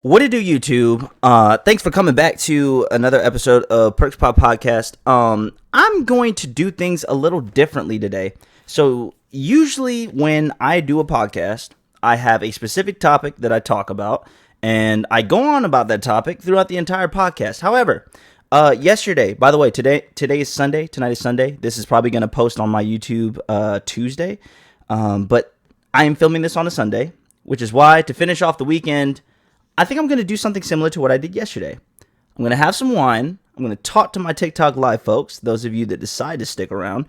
What it do, YouTube? Thanks for coming back to another episode of Perks Pop Podcast. I'm going to do things a little differently today. So usually when I do a podcast, I have a specific topic that I talk about, and I go on about that topic throughout the entire podcast. However, yesterday, by the way, today is Sunday. Tonight is Sunday. This is probably going to post on my YouTube Tuesday, but I am filming this on a Sunday, which is why to finish off the weekend, I think I'm going to do something similar to what I did yesterday. I'm going to have some wine. I'm going to talk to my TikTok live folks, those of you that decide to stick around,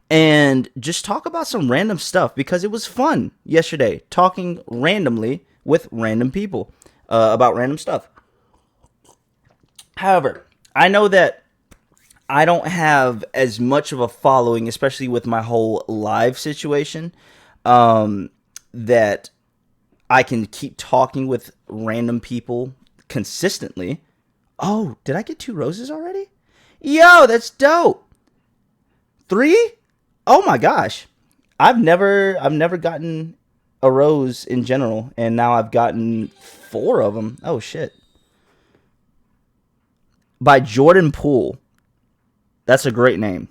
and just talk about some random stuff because it was fun yesterday talking randomly with random people about random stuff. However, I know that I don't have as much of a following, especially with my whole live situation, that I can keep talking with random people consistently. Oh, did I get 2 roses already? Yo, that's dope. 3? Oh my gosh. I've never gotten a rose in general, and now I've gotten 4 of them. Oh shit. By Jordan Poole. That's a great name.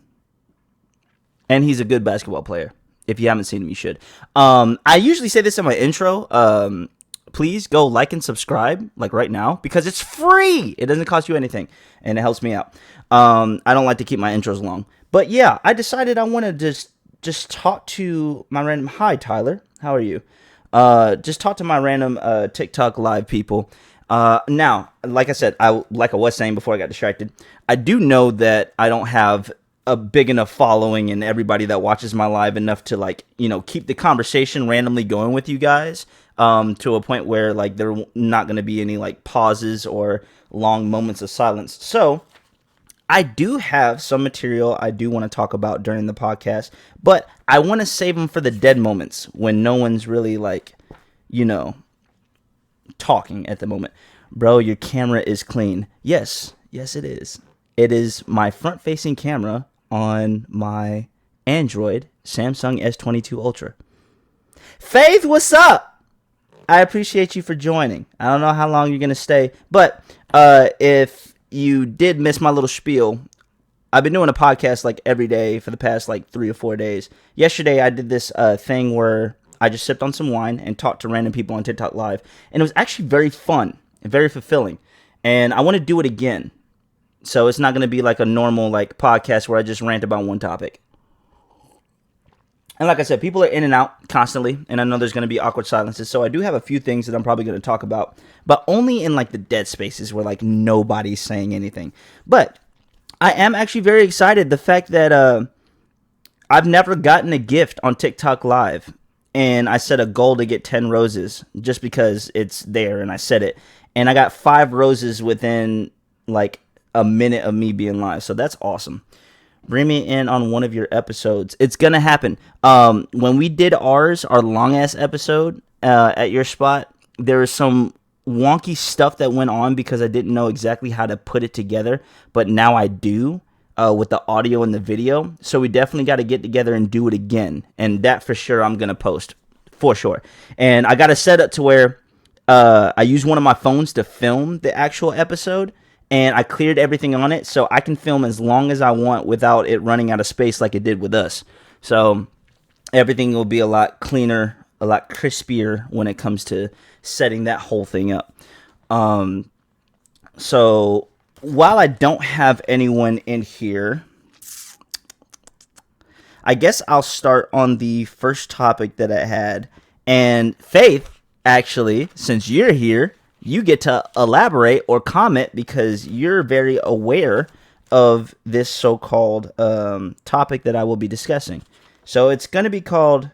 And he's a good basketball player. If you haven't seen him, you should. I usually say this in my intro. Please go like and subscribe, like right now, because it's free. It doesn't cost you anything, and it helps me out. I don't like to keep my intros long. But yeah, I decided I want to just talk to my random... Hi, Tyler. How are you? Just talk to my random TikTok live people. Now, like I said, like I was saying before I got distracted, I do know that I don't have a big enough following and everybody that watches my live enough to keep the conversation randomly going with you guys, to a point where there are not going to be any pauses or long moments of silence. So I do have some material I do want to talk about during the podcast, but I want to save them for the dead moments when no one's really talking at the moment. Bro, your camera is clean. Yes, it is. It is my front-facing camera on my Android Samsung S22 Ultra. Faith, what's up? I appreciate you for joining. I don't know how long you're going to stay, but if you did miss my little spiel, I've been doing a podcast every day for the past 3 or 4 days. Yesterday, I did this thing where I just sipped on some wine and talked to random people on TikTok Live, and it was actually very fun and very fulfilling, and I want to do it again. So it's not going to be like a normal podcast where I just rant about one topic. And like I said, people are in and out constantly, and I know there's going to be awkward silences. So I do have a few things that I'm probably going to talk about, but only in the dead spaces where nobody's saying anything. But I am actually very excited. The fact that I've never gotten a gift on TikTok Live, and I set a goal to get 10 roses just because it's there, and I said it. And I got 5 roses within a minute of me being live. So that's awesome. Bring me in on one of your episodes. It's going to happen. When we did our long ass episode at your spot, there was some wonky stuff that went on because I didn't know exactly how to put it together, but now I do with the audio and the video. So we definitely got to get together and do it again. And that for sure I'm going to post for sure. And I got to set up to where I use one of my phones to film the actual episode. And I cleared everything on it, so I can film as long as I want without it running out of space like it did with us. So everything will be a lot cleaner, a lot crispier when it comes to setting that whole thing up. So while I don't have anyone in here, I guess I'll start on the first topic that I had. And Faith, actually, since you're here, you get to elaborate or comment because you're very aware of this so-called topic that I will be discussing. So it's going to be called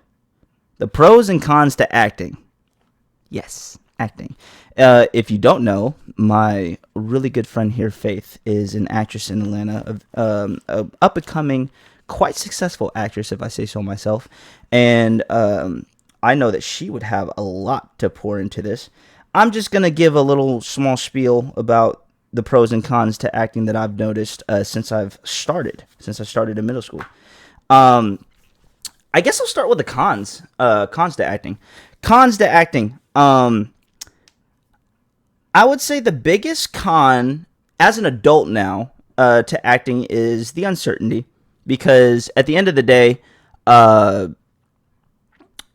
the pros and cons to acting. Yes, acting. If you don't know, my really good friend here, Faith, is an actress in Atlanta, an up-and-coming, quite successful actress, if I say so myself. And I know that she would have a lot to pour into this. I'm just going to give a little small spiel about the pros and cons to acting that I've noticed since I started in middle school. I guess I'll start with the cons to acting. Cons to acting. I I would say the biggest con as an adult now to acting is the uncertainty, because at the end of the day, uh,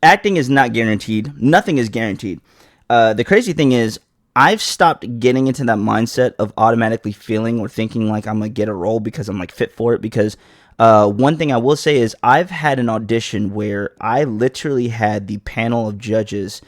acting is not guaranteed. Nothing is guaranteed. The crazy thing is, I've stopped getting into that mindset of automatically feeling or thinking like I'm gonna get a role because I'm like fit for it. Because one thing I will say is I've had an audition where I literally had the panel of judges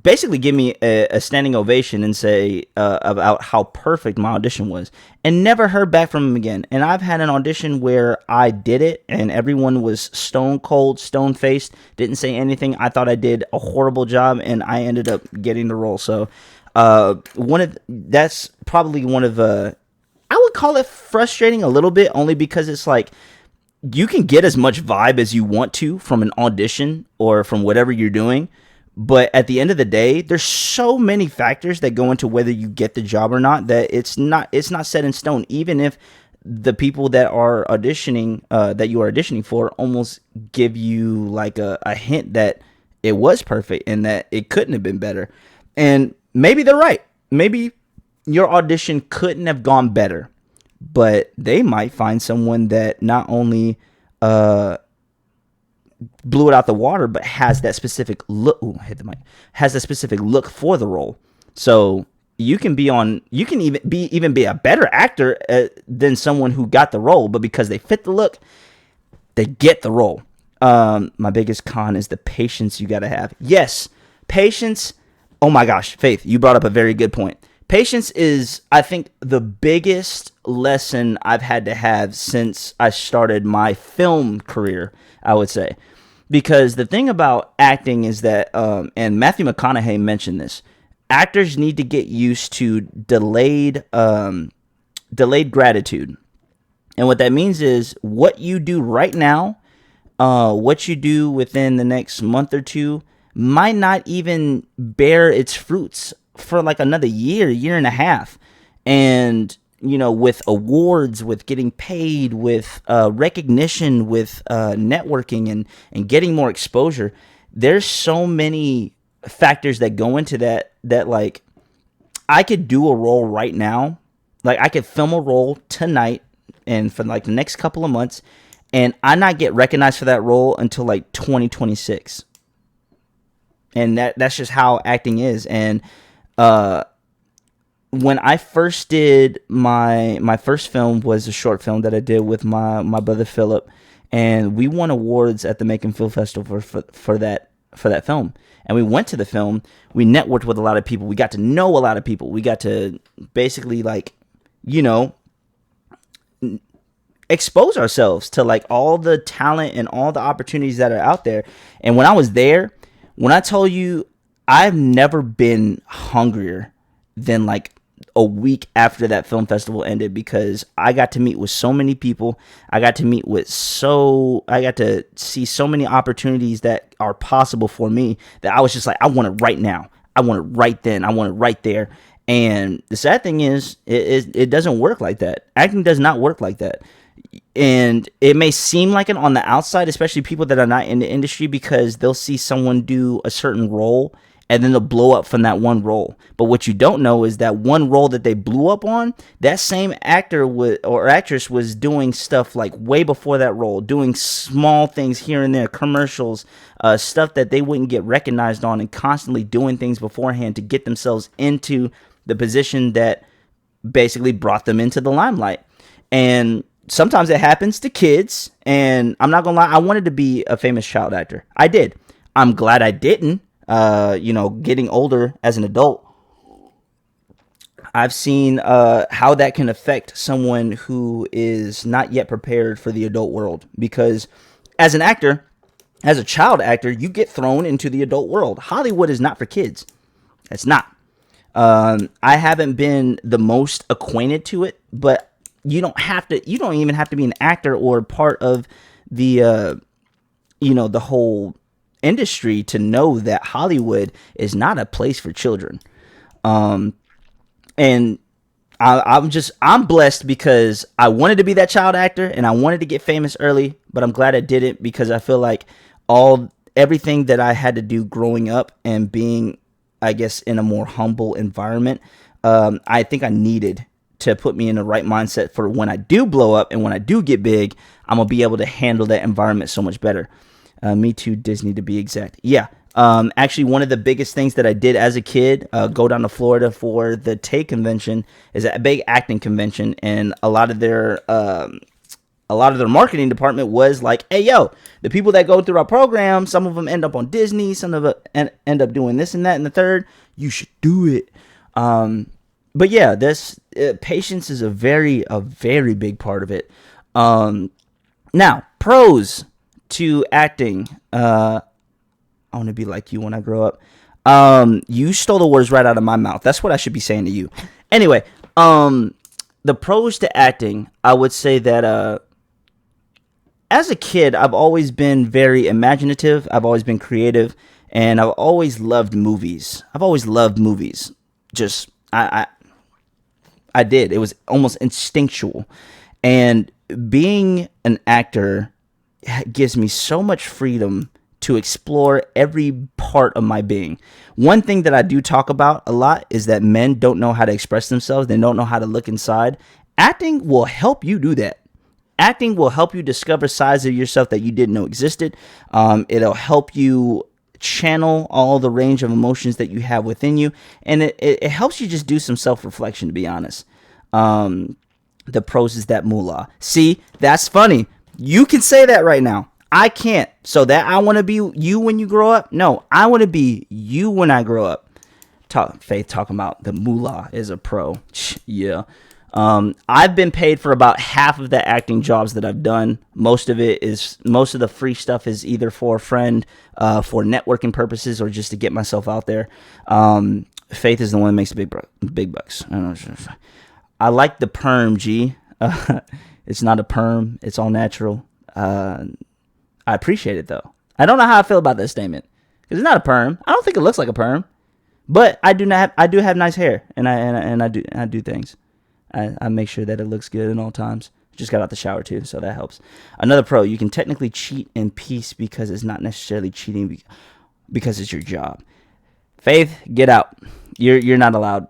basically give me a standing ovation and say about how perfect my audition was, and never heard back from him again. And I've had an audition where I did it and everyone was stone cold, stone faced, didn't say anything. I thought I did a horrible job and I ended up getting the role. So that's probably one of I would call it frustrating a little bit, only because it's like you can get as much vibe as you want to from an audition or from whatever you're doing. But at the end of the day, there's so many factors that go into whether you get the job or not, that it's not set in stone. Even if the people that are auditioning, that you are auditioning for, almost give you like a hint that it was perfect and that it couldn't have been better. And maybe they're right. Maybe your audition couldn't have gone better, but they might find someone that not only blew it out the water, but has that specific look. Ooh, hit the mic. Has that specific look for the role. So you can even be a better actor than someone who got the role, but because they fit the look, they get the role. My biggest con is the patience you got to have. Yes, patience. Oh my gosh, Faith, you brought up a very good point. Patience is, I think, the biggest lesson I've had to have since I started my film career, I would say. Because the thing about acting is that, and Matthew McConaughey mentioned this, actors need to get used to delayed gratitude. And what that means is what you do right now, what you do within the next month or two, might not even bear its fruits for like another year and a half. And with awards, with getting paid, with recognition, with networking and getting more exposure, there's so many factors that go into that like I could do a role right now. Like I could film a role tonight and for like the next couple of months, and I not get recognized for that role until like 2026. And that's just how acting is. And when I first did my first film was a short film that I did with my brother Philip, and we won awards at the Macon Film Festival for that film. And we went to the film, we networked with a lot of people, we got to know a lot of people, we got to basically expose ourselves to like all the talent and all the opportunities that are out there. And when I was there, when I told you, I've never been hungrier than like a week after that film festival ended, because I got to meet with so many people. I got to see so many opportunities that are possible for me, that I was just like, I want it right now. I want it right then. I want it right there. And the sad thing is, it doesn't work like that. Acting does not work like that. And it may seem like it on the outside, especially people that are not in the industry, because they'll see someone do a certain role and then they'll blow up from that one role. But what you don't know is that one role that they blew up on, that same actor or actress was doing stuff like way before that role, doing small things here and there, commercials, stuff that they wouldn't get recognized on, and constantly doing things beforehand to get themselves into the position that basically brought them into the limelight. And sometimes it happens to kids, and I'm not gonna lie, I wanted to be a famous child actor. I did. I'm glad I didn't. Getting older as an adult, I've seen how that can affect someone who is not yet prepared for the adult world. Because as an actor, as a child actor, you get thrown into the adult world. Hollywood is not for kids. It's not. I haven't been the most acquainted to it, but you don't even have to be an actor or part of the the whole industry to know that Hollywood is not a place for children. And I'm blessed because I wanted to be that child actor and I wanted to get famous early, but I'm glad I didn't, because I feel like everything that I had to do growing up and being, I guess, in a more humble environment, I think I needed to put me in the right mindset for when I do blow up and when I do get big, I'm going to be able to handle that environment so much better. Me Too Disney, to be exact. Yeah. Actually, one of the biggest things that I did as a kid, go down to Florida for the TAY convention, is a big acting convention, and a lot of their marketing department was like, hey, yo, the people that go through our program, some of them end up on Disney, some of them end up doing this and that and the third. You should do it. But yeah, this patience is a very big part of it. Now, pros to acting. I want to be like you when I grow up. You stole the words right out of my mouth. That's what I should be saying to you. Anyway, the pros to acting, I would say that as a kid, I've always been very imaginative. I've always been creative, and I've always loved movies. Just I did. It was almost instinctual. And being an actor gives me so much freedom to explore every part of my being. One thing that I do talk about a lot is that men don't know how to express themselves. They don't know how to look inside. Acting will help you do that. Acting will help you discover sides of yourself that you didn't know existed. It'll help you channel all the range of emotions that you have within you, and it helps you just do some self-reflection, to be honest. The pros is that moolah. See, that's funny. You can say that right now. I can't. So that I want to be you when you grow up? No, I want to be you when I grow up. Faith talking about the moolah is a pro. Yeah. I've been paid for about half of the acting jobs that I've done. Most of the free stuff is either for a friend, for networking purposes, or just to get myself out there. Faith is the one that makes the big bucks. I like the perm, G. It's not a perm. It's all natural. I appreciate it, though. I don't know how I feel about that statement, because it's not a perm. I don't think it looks like a perm, but I do have nice hair, and I do things. I make sure that it looks good at all times. Just got out the shower too, so that helps. Another pro: you can technically cheat in peace because it's not necessarily cheating because it's your job. Faith, get out. You're not allowed.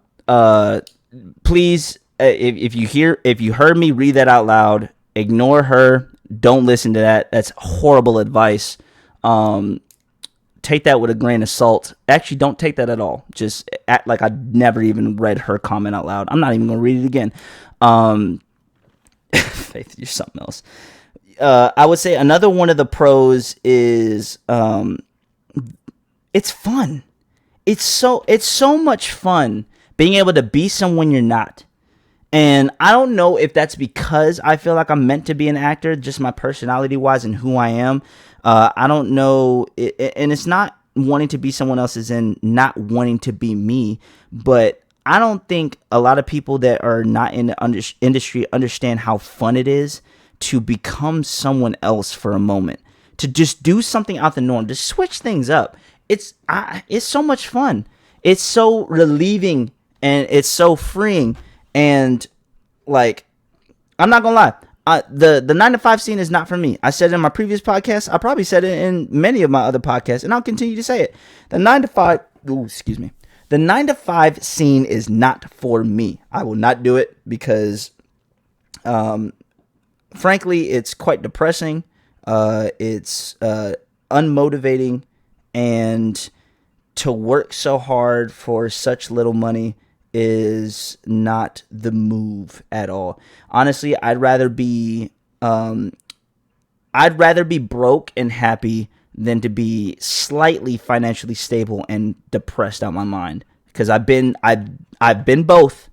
Please, if you heard me read that out loud, ignore her. Don't listen to that. That's horrible advice. Take that with a grain of salt. Actually, don't take that at all. Just act like I never even read her comment out loud. I'm not even going to read it again. Faith, you're something else. I would say another one of the pros is it's fun. It's so much fun being able to be someone you're not. And I don't know if that's because I feel like I'm meant to be an actor, just my personality wise and who I am. I don't know. And it's not wanting to be someone else as in not wanting to be me. But I don't think a lot of people that are not in the industry understand how fun it is to become someone else for a moment. To just do something out the norm. To switch things up. It's so much fun. It's so relieving and it's so freeing. And like, I'm not gonna lie, the 9-to-5 scene is not for me. I said it in my previous podcast. I probably said it in many of my other podcasts, and I'll continue to say it. The 9-to-5 scene is not for me. I will not do it because, frankly, it's quite depressing. It's unmotivating, and to work so hard for such little money is not the move at all. Honestly, I'd rather be broke and happy than to be slightly financially stable and depressed out my mind. Because I've been both.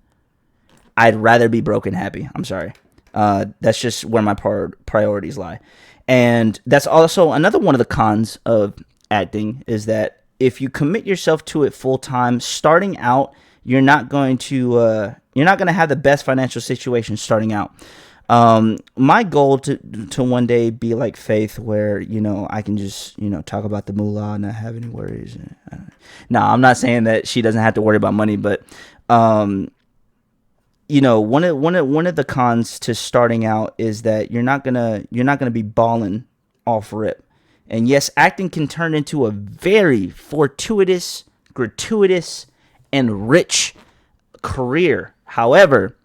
I'd rather be broke and happy. I'm sorry. That's just where my priorities lie. And that's also another one of the cons of acting, is that if you commit yourself to it full time, starting out, you're not going to have the best financial situation starting out. My goal to one day be like Faith, where, I can just, talk about the moolah and not have any worries. No, I'm not saying that she doesn't have to worry about money, but, one of the cons to starting out is that you're not gonna be balling off rip. And yes, acting can turn into a very fortuitous, gratuitous, and rich career. However,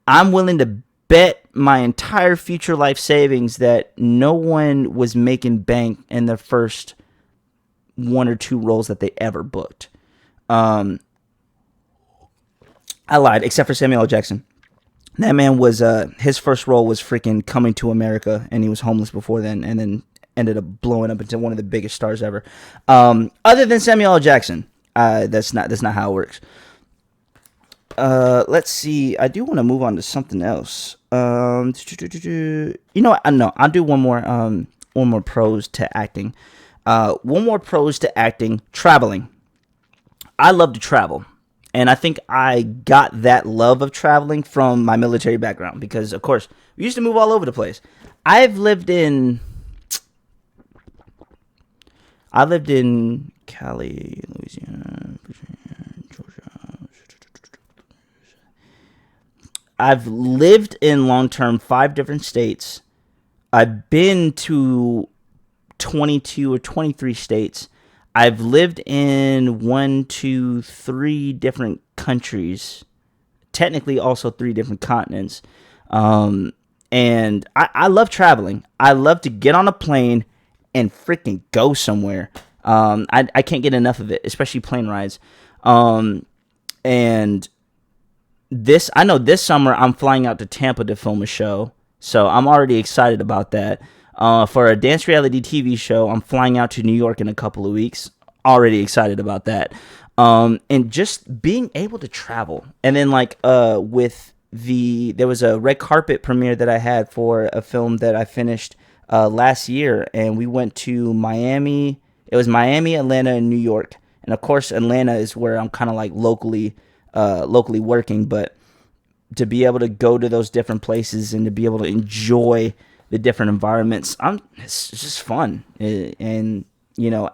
I'm willing to bet my entire future life savings that no one was making bank in their first one or two roles that they ever booked. I lied, except for Samuel L. Jackson. That man was his first role was freaking Coming to America, and he was homeless before then, and then ended up blowing up into one of the biggest stars ever. Other than Samuel L. Jackson, that's not how it works. Let's see. I do want to move on to something else. You know what? No, I'll do one more pros to acting. One more pros to acting. Traveling. I love to travel. And I think I got that love of traveling from my military background because, of course, we used to move all over the place. I've lived in Cali, Louisiana, Virginia, Georgia. I've lived in long-term 5 different states. I've been to 22 or 23 states. I've lived in 1, 2, 3 different countries, technically also 3 different continents. And I love traveling. I love to get on a plane and freaking go somewhere. I can't get enough of it, especially plane rides. And I know this summer I'm flying out to Tampa to film a show, so I'm already excited about that. For a dance reality TV show, I'm flying out to New York in a couple of weeks. Already excited about that. And just being able to travel. And then there was a red carpet premiere that I had for a film that I finished last year, and we went to Miami. It was Miami, Atlanta, and New York. And of course, Atlanta is where I'm kind of like locally working, but to be able to go to those different places and to be able to enjoy the different environments, it's just fun. And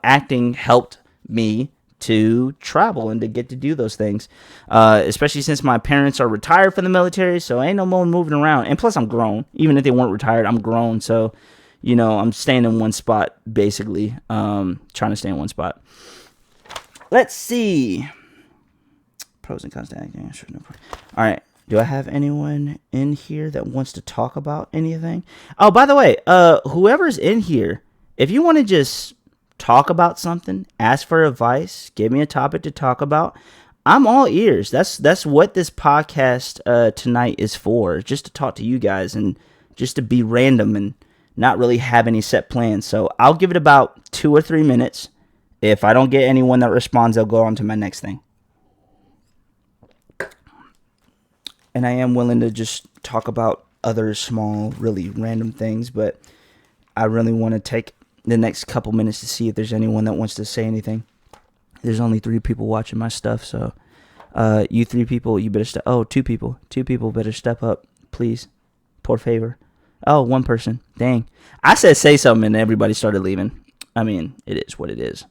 acting helped me to travel and to get to do those things, especially since my parents are retired from the military, so ain't no more moving around. And plus, I'm grown. Even if they weren't retired, I'm grown, so I'm staying in one spot, basically, trying to stay in one spot. Let's see. Pros and cons to acting. All right. Do I have anyone in here that wants to talk about anything? Oh, by the way, whoever's in here, if you want to just talk about something, ask for advice, give me a topic to talk about, I'm all ears. That's what this podcast tonight is for, just to talk to you guys and just to be random and not really have any set plans. So I'll give it about 2 or 3 minutes. If I don't get anyone that responds, I'll go on to my next thing. And I am willing to just talk about other small, really random things, but I really want to take the next couple minutes to see if there's anyone that wants to say anything. There's only 3 people watching my stuff, so you 3 people, you better 2 people. 2 people better step up, please. Por favor. Oh, 1 person. Dang. I said say something and everybody started leaving. I mean, it is what it is.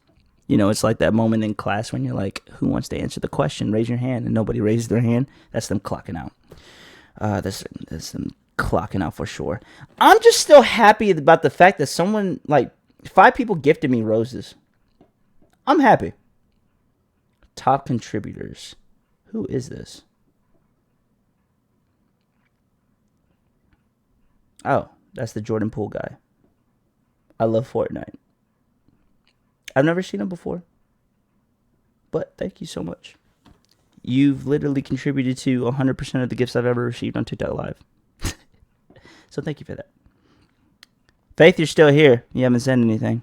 It's like that moment in class when you're like, who wants to answer the question? Raise your hand. And nobody raises their hand. That's them clocking out. That's them clocking out for sure. I'm just still happy about the fact that someone, 5 people gifted me roses. I'm happy. Top contributors. Who is this? Oh, that's the Jordan Poole guy. I love Fortnite. I've never seen him before, but thank you so much. You've literally contributed to 100% of the gifts I've ever received on TikTok Live. So thank you for that. Faith, you're still here. You haven't said anything.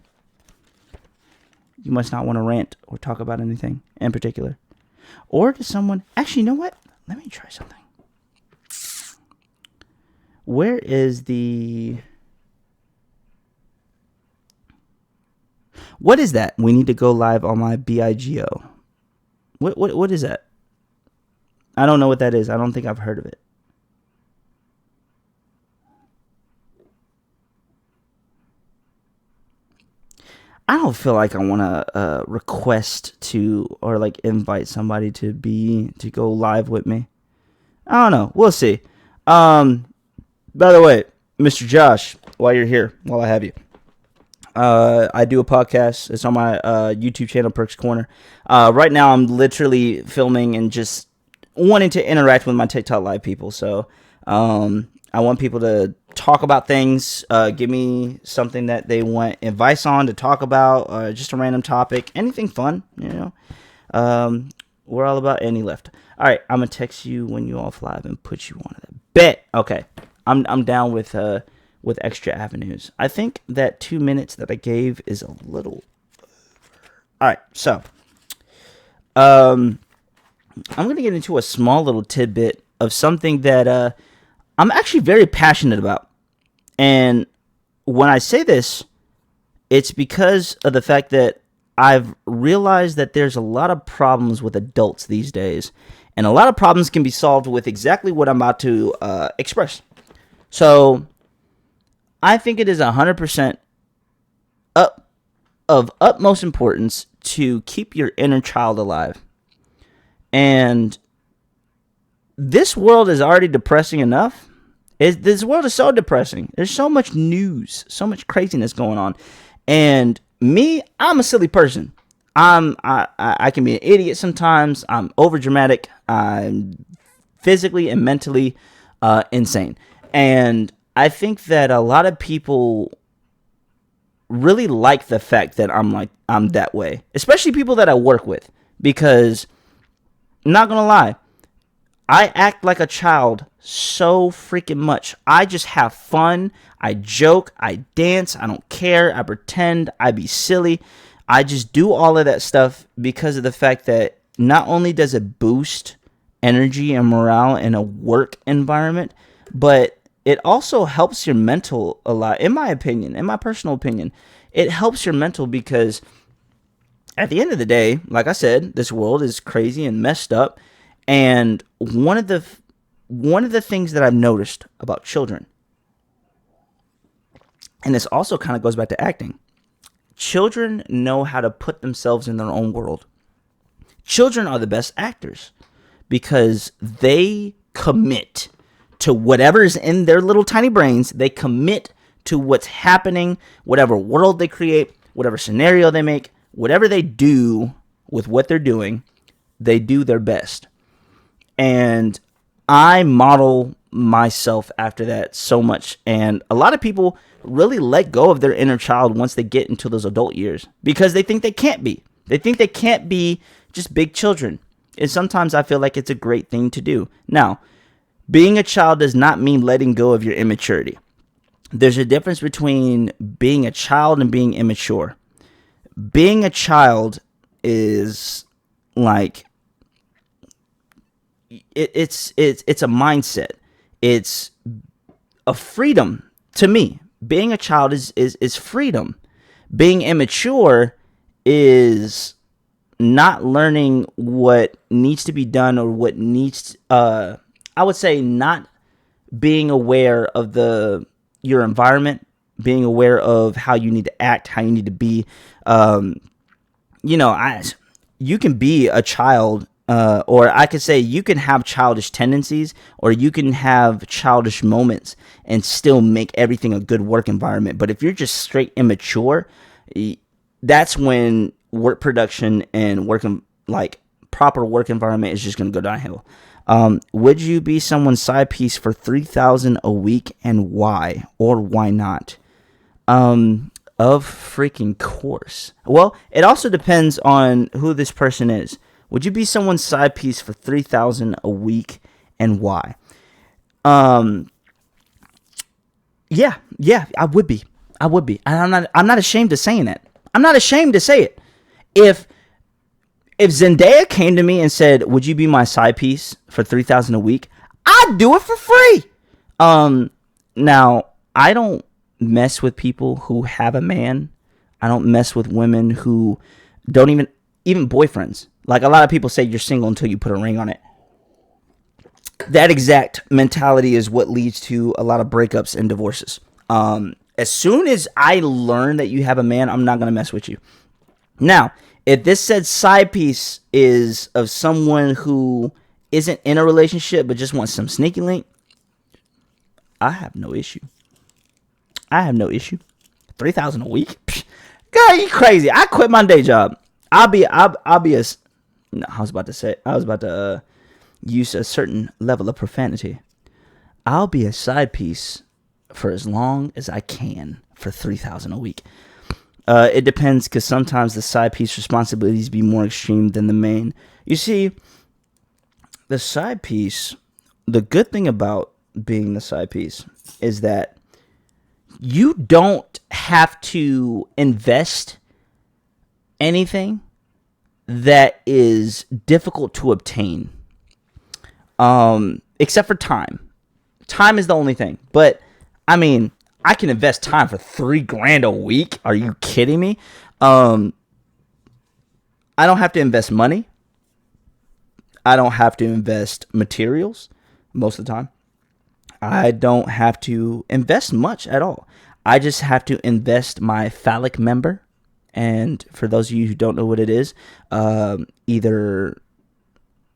You must not want to rant or talk about anything in particular. Or does someone... Actually, you know what? Let me try something. Where is the... What is that? We need to go live on my BIGO. What is that? I don't know what that is. I don't think I've heard of it. I don't feel like I want to request to or invite somebody to go live with me. I don't know. We'll see. By the way, Mr. Josh, while you're here, while I have you, I do a podcast. It's on my YouTube channel, Perks Corner. Right now, I'm literally filming and just wanting to interact with my TikTok live people. So I want people to talk about things, give me something that they want advice on to talk about, or just a random topic, anything fun, we're all about any left. All right, I'm gonna text you when you off live and put you on it. Bet. Okay, I'm down with extra avenues. I think that 2 minutes that I gave is a little. All right, so I'm gonna get into a small little tidbit of something that I'm actually very passionate about. And when I say this, it's because of the fact that I've realized that there's a lot of problems with adults these days. And a lot of problems can be solved with exactly what I'm about to express. So I think it is 100% of utmost importance to keep your inner child alive. And this world is already depressing enough. This world is so depressing. There's so much news, so much craziness going on. And me, I'm a silly person. I can be an idiot sometimes. I'm overdramatic. I'm physically and mentally insane. And I think that a lot of people really like the fact that I'm that way, especially people that I work with, because I'm not gonna lie, I act like a child so freaking much. I just have fun. I joke. I dance. I don't care. I pretend. I be silly. I just do all of that stuff because of the fact that not only does it boost energy and morale in a work environment, but it also helps your mental a lot. In my opinion, in my personal opinion, it helps your mental because at the end of the day, like I said, this world is crazy and messed up. And one of the things that I've noticed about children, and this also kind of goes back to acting, children know how to put themselves in their own world. Children are the best actors because they commit to whatever's in their little tiny brains. They commit to what's happening, whatever world they create, whatever scenario they make, whatever they do with what they're doing, they do their best. And I model myself after that so much. And a lot of people really let go of their inner child once they get into those adult years because they think they can't be. They think they can't be just big children. And sometimes I feel like it's a great thing to do. Now, being a child does not mean letting go of your immaturity. There's a difference between being a child and being immature. Being a child is like it's a mindset. It's a freedom to me. Being a child is freedom. Being immature is not learning what needs to be done or what needs I would say not being aware of your environment, being aware of how you need to act, how you need to be. You can be a child, or I could say you can have childish tendencies, or you can have childish moments and still make everything a good work environment. But if you're just straight immature, that's when work production and proper work environment is just going to go downhill. Would you be someone's side piece for $3,000 a week, and why or why not? Of freaking course. Well, it also depends on who this person is. Would you be someone's side piece for $3,000 a week, and why? Yeah, I would be. And I'm not ashamed of saying it. I'm not ashamed to say it. If Zendaya came to me and said, "Would you be my side piece for $3,000 a week?" I'd do it for free. Now I don't mess with people who have a man. I don't mess with women who don't even boyfriends. Like a lot of people say, you're single until you put a ring on it. That exact mentality is what leads to a lot of breakups and divorces. As soon as I learn that you have a man, I'm not going to mess with you. Now, if this said side piece is of someone who isn't in a relationship but just wants some sneaky link, I have no issue. 3,000 a week? Psh, God, you crazy. I quit my day job. I'll be a. No, I was about to use a certain level of profanity. I'll be a side piece for as long as I can for $3,000 a week. It depends, because sometimes the side piece responsibilities be more extreme than the main. You see, the side piece, the good thing about being the side piece is that you don't have to invest anything that is difficult to obtain, except for time. Time is the only thing. But I mean, I can invest time for $3,000 a week. Are you kidding me? I don't have to invest money. I don't have to invest materials most of the time. I don't have to invest much at all. I just have to invest my phallic member. And for those of you who don't know what it is, either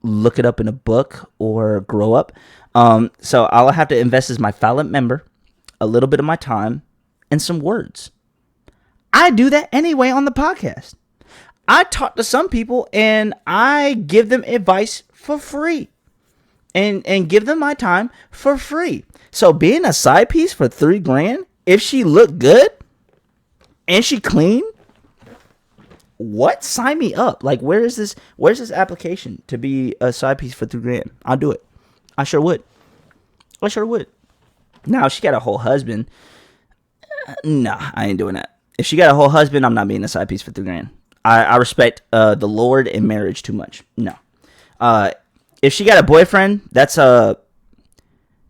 look it up in a book or grow up. So all I have to invest is my phallic member, a little bit of my time, and some words. I do that anyway on the podcast. I talk to some people and I give them advice for free. And give them my time for free. So being a side piece for $3,000, if she look good and she clean, what? Sign me up. Like, where's this application to be a side piece for $3,000? I'll do it. I sure would. Now, if she got a whole husband, nah, I ain't doing that. If she got a whole husband, I'm not being a side piece for $3,000. I respect the Lord and marriage too much. No. If she got a boyfriend, that's a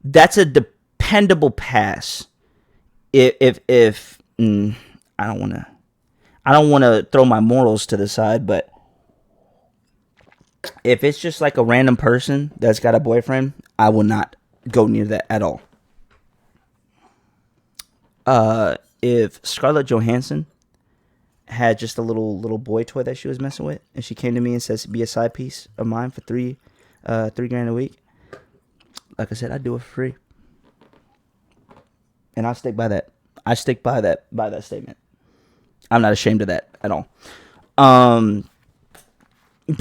dependable pass. If I don't want to throw my morals to the side, but if it's just like a random person that's got a boyfriend, I will not go near that at all. If Scarlett Johansson had just a little boy toy that she was messing with, and she came to me and says, be a side piece of mine for $3,000 a week, like I said, I'd do it for free. And I'll stick by that. I stick by that statement. I'm not ashamed of that at all. But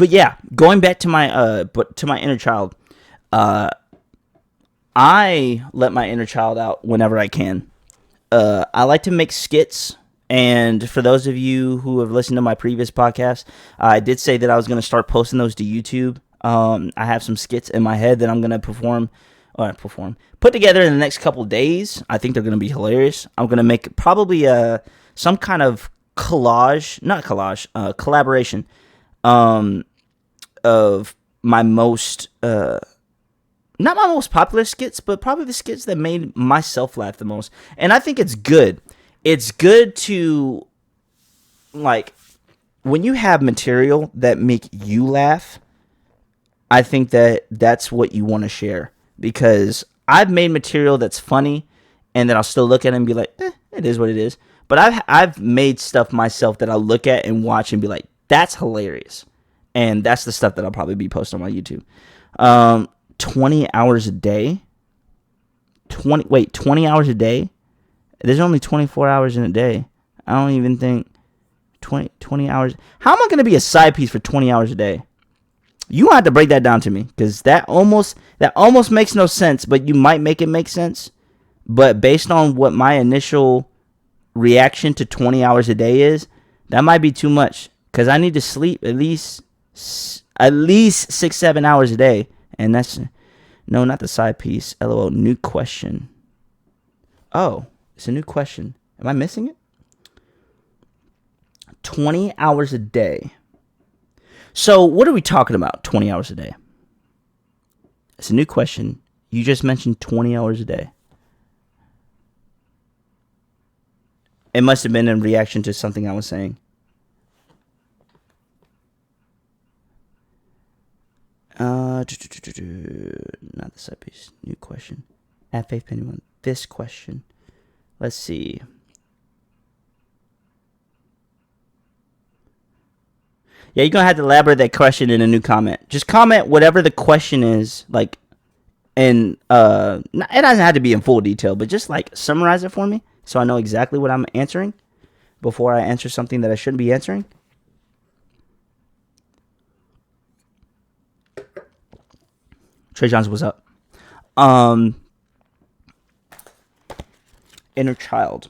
yeah, going back to my inner child, I let my inner child out whenever I can. I like to make skits. And for those of you who have listened to my previous podcast, I did say that I was going to start posting those to YouTube. I have some skits in my head that I'm going to put together in the next couple of days. I think they're going to be hilarious. I'm going to make probably some kind of collaboration of my most, not my most popular skits, but probably the skits that made myself laugh the most. And I think it's good. It's good to, like, when you have material that make you laugh, I think that's what you want to share. Because I've made material that's funny, and then I'll still look at it and be like, it is what it is. But I've made stuff myself that I'll look at and watch and be like, that's hilarious. And that's the stuff that I'll probably be posting on my YouTube. 20 hours a day? 20 hours a day? There's only 24 hours in a day. I don't even think 20 hours. How am I going to be a side piece for 20 hours a day? You have to break that down to me, because that almost makes no sense, but you might make it make sense. But based on what my initial reaction to 20 hours a day is, that might be too much, because I need to sleep at least 6-7 hours a day. And that's, no, not the side piece. LOL, new question. Oh, it's a new question. Am I missing it? 20 hours a day. So what are we talking about? 20 hours a day. It's a new question. You just mentioned 20 hours a day. It must have been in reaction to something I was saying. Not the side piece. New question. At Faith Penny. This question. Let's see. Yeah, you're going to have to elaborate that question in a new comment. Just comment whatever the question is, like, and it doesn't have to be in full detail, but just, like, summarize it for me so I know exactly what I'm answering before I answer something that I shouldn't be answering. Trey Johnson, what's up? Inner child.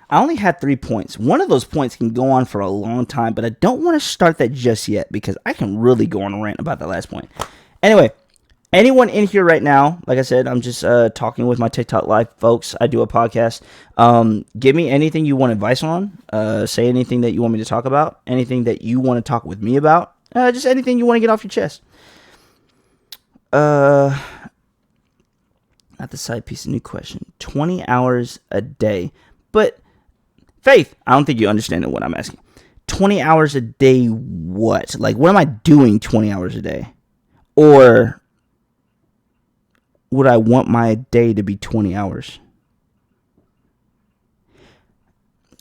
I only had 3 points. One of those points can go on for a long time, but I don't want to start that just yet because I can really go on a rant about that last point. Anyway, anyone in here right now, like I said, I'm just talking with my TikTok live folks. I do a podcast. Give me anything you want advice on. Say anything that you want me to talk about. Anything that you want to talk with me about. Just anything you want to get off your chest. Not the side piece, a new question. 20 hours a day. But, Faith, I don't think you understand what I'm asking. 20 hours a day what? Like, what am I doing 20 hours a day? Or would I want my day to be 20 hours?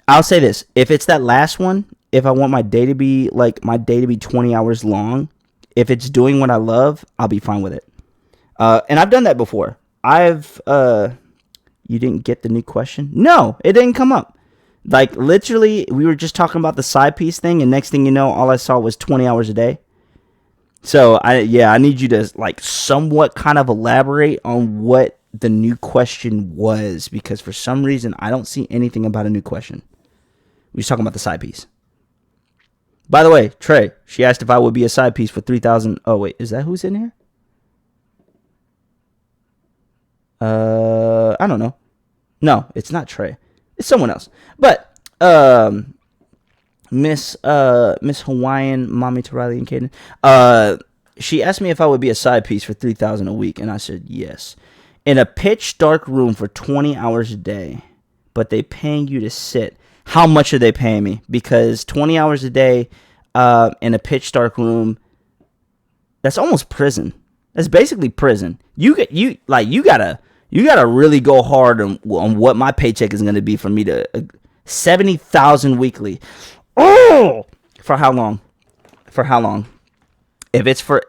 I'll say this. If it's that last one, if I want my day to be, 20 hours long, if it's doing what I love, I'll be fine with it. And I've done that before. You didn't get the new question? No, it didn't come up. Like, literally, we were just talking about the side piece thing, and next thing you know, all I saw was 20 hours a day. So, I need you to, somewhat kind of elaborate on what the new question was, because for some reason, I don't see anything about a new question. We were talking about the side piece. By the way, Trey, she asked if I would be a side piece for 3,000. Oh, wait, is that who's in here? I don't know. No, it's not Trey. It's someone else. But Miss Hawaiian, Mommy to Riley and Caden, she asked me if I would be a side piece for 3,000 a week, and I said yes. In a pitch dark room for 20 hours a day, but they paying you to sit. How much are they paying me? Because 20 hours a day in a pitch dark room, that's almost prison. That's basically prison. You gotta really go hard on what my paycheck is gonna be for me to 70,000 weekly. Oh, for how long? For how long? If it's for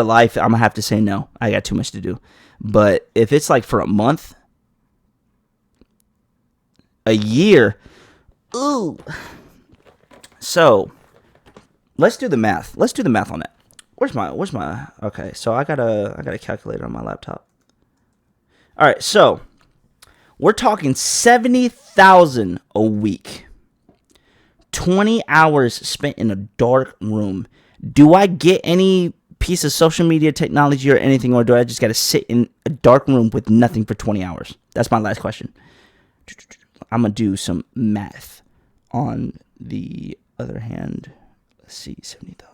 life, I'm gonna have to say no. I got too much to do. But if it's like for a month, a year, ooh. So let's do the math. Let's do the math on that. Where's my okay, so I got a calculator on my laptop. All right, so we're talking 70,000 a week. 20 hours spent in a dark room. Do I get any piece of social media technology or anything, or do I just got to sit in a dark room with nothing for 20 hours? That's my last question. I'm going to do some math. On the other hand, let's see, 70,000.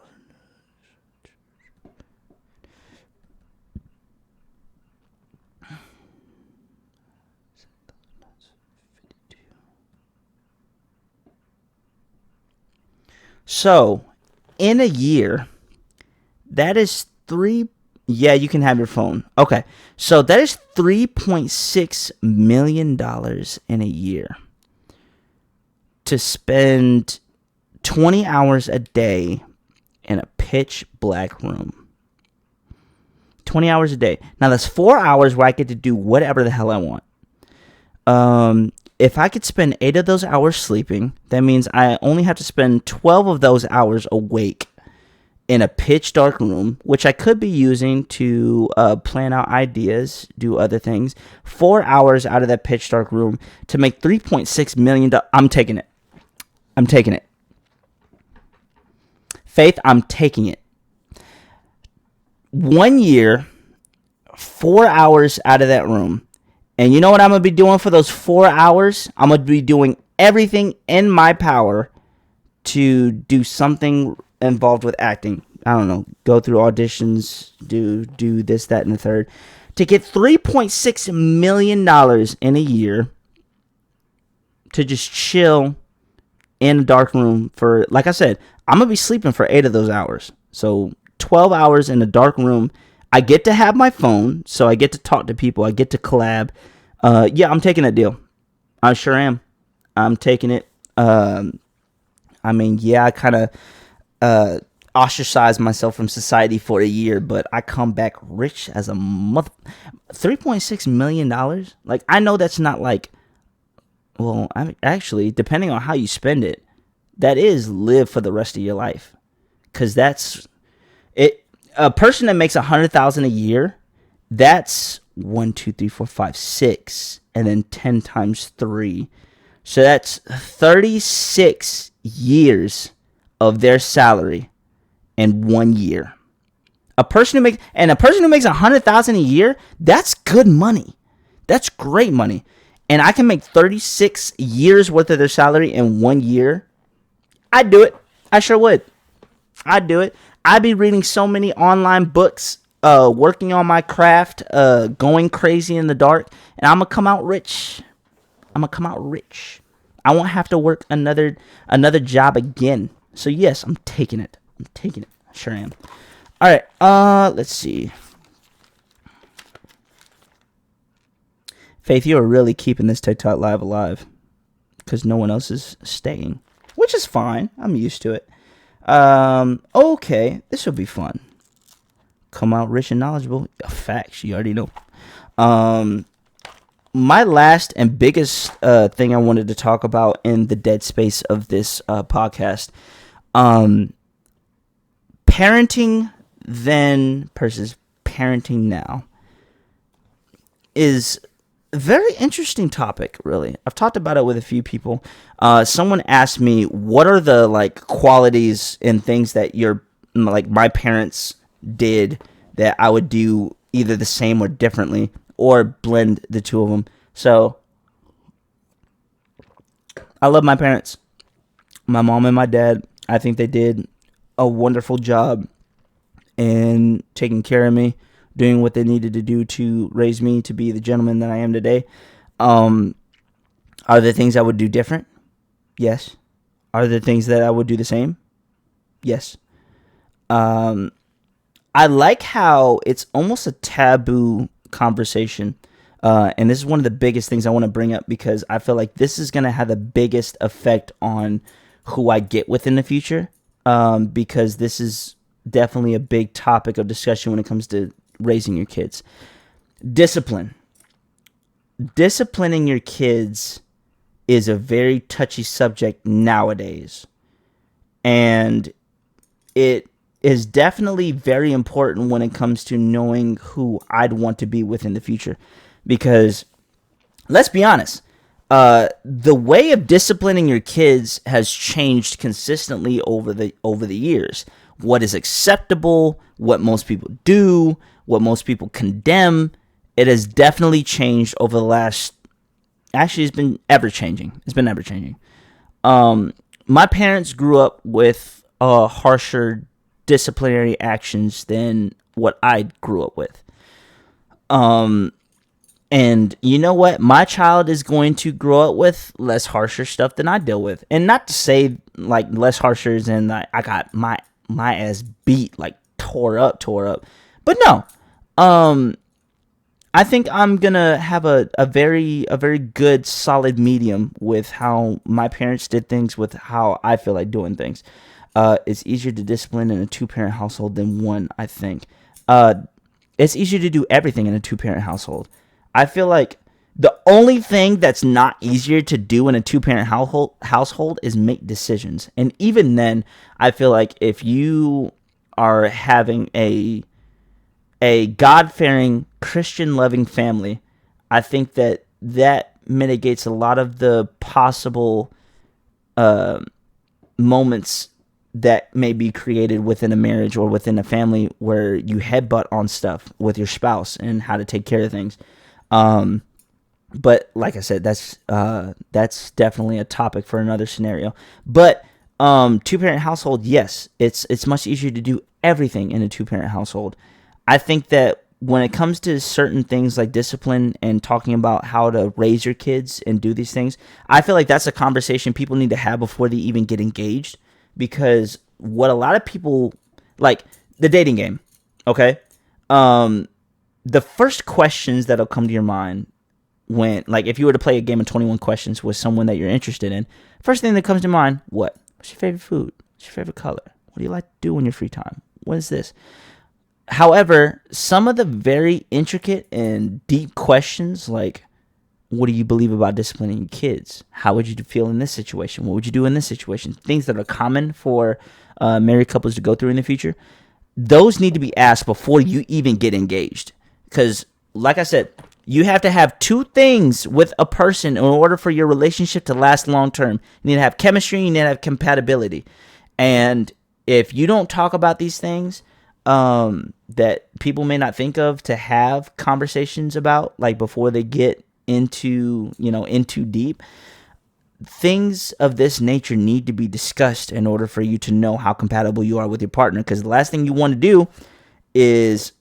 So, in a year, that is yeah, you can have your phone. Okay, so that is $3.6 million in a year to spend 20 hours a day in a pitch black room. 20 hours a day. Now, that's 4 hours where I get to do whatever the hell I want. If I could spend 8 of those hours sleeping, that means I only have to spend 12 of those hours awake in a pitch dark room, which I could be using to plan out ideas, do other things. 4 hours out of that pitch dark room to make $3.6 million. I'm taking it. I'm taking it. Faith, I'm taking it. 1 year, 4 hours out of that room. And you know what I'm going to be doing for those 4 hours? I'm going to be doing everything in my power to do something involved with acting. I don't know. Go through auditions, do this, that, and the third. To get $3.6 million in a year to just chill in a dark room for, like I said, I'm going to be sleeping for 8 of those hours. So 12 hours in a dark room. I get to have my phone, so I get to talk to people. I get to collab. Yeah, I'm taking that deal. I sure am. I'm taking it. I mean, yeah, I kind of ostracized myself from society for a year, but I come back rich as a mother. $3.6 million? Like, I know that's not like, well, I mean, actually, depending on how you spend it, that is live for the rest of your life. Because that's it. a person that makes 100,000 a year, that's 1, 2, 3, 4, 5, 6, and then 10 times 3. So that's 36 years of their salary in 1 year. A person who makes 100,000 a year, that's good money. That's great money. And I can make 36 years worth of their salary in 1 year. I'd do it. I sure would. I'd do it. I'd be reading so many online books, working on my craft, going crazy in the dark, and I'm gonna come out rich. I won't have to work another job again. So yes, I'm taking it. I sure am. All right. Let's see. Faith, you are really keeping this TikTok live alive because no one else is staying, which is fine. I'm used to it. Okay, this will be fun. Come out rich and knowledgeable. Facts, you already know. My last and biggest thing I wanted to talk about in the dead space of this podcast, parenting then versus parenting now is a very interesting topic, really. I've talked about it with a few people. Someone asked me, what are the qualities and things that my parents did that I would do either the same or differently, or blend the two of them. So I love my parents, my mom and my dad. I think they did a wonderful job in taking care of me, doing what they needed to do to raise me to be the gentleman that I am today. Are there things I would do different? Yes. Are there things that I would do the same? Yes. I like how it's almost a taboo conversation. And this is one of the biggest things I want to bring up because I feel like this is going to have the biggest effect on who I get with in the future. Because this is definitely a big topic of discussion when it comes to raising your kids. Discipline. Disciplining your kids is a very touchy subject nowadays. And it is definitely very important when it comes to knowing who I'd want to be with in the future. Because, let's be honest, the way of disciplining your kids has changed consistently over the years. What is acceptable, what most people do, what most people condemn, it has definitely changed over the last... Actually, it's been ever-changing. My parents grew up with harsher disciplinary actions than what I grew up with. And you know what? My child is going to grow up with less harsher stuff than I deal with. And not to say less harsher than I got my ass beat, tore up. But no. I think I'm gonna have a very good solid medium with how my parents did things with how I feel like doing things. It's easier to discipline in a 2-parent household than one, I think. It's easier to do everything in a 2-parent household. I feel like the only thing that's not easier to do in a 2-parent household is make decisions. And even then, I feel like if you are having a God-fearing, Christian-loving family, I think that mitigates a lot of the possible moments that may be created within a marriage or within a family where you headbutt on stuff with your spouse and how to take care of things. But like I said, that's definitely a topic for another scenario. But 2-parent household, yes, it's much easier to do everything in a 2-parent household. I think that when it comes to certain things like discipline and talking about how to raise your kids and do these things, I feel like that's a conversation people need to have before they even get engaged. Because what a lot of people, like the dating game, okay? The first questions that'll come to your mind when, if you were to play a game of 21 questions with someone that you're interested in, first thing that comes to mind, what's your favorite food? What's your favorite color? What do you like to do in your free time? What is this? However, some of the very intricate and deep questions, like, what do you believe about disciplining your kids? How would you feel in this situation? What would you do in this situation? Things that are common for married couples to go through in the future. those need to be asked before you even get engaged. Because, like I said, you have to have two things with a person in order for your relationship to last long term. You need to have chemistry, you need to have compatibility. And if you don't talk about these things that people may not think of to have conversations about, like before they get into, into deep, things of this nature need to be discussed in order for you to know how compatible you are with your partner. Because the last thing you want to do is,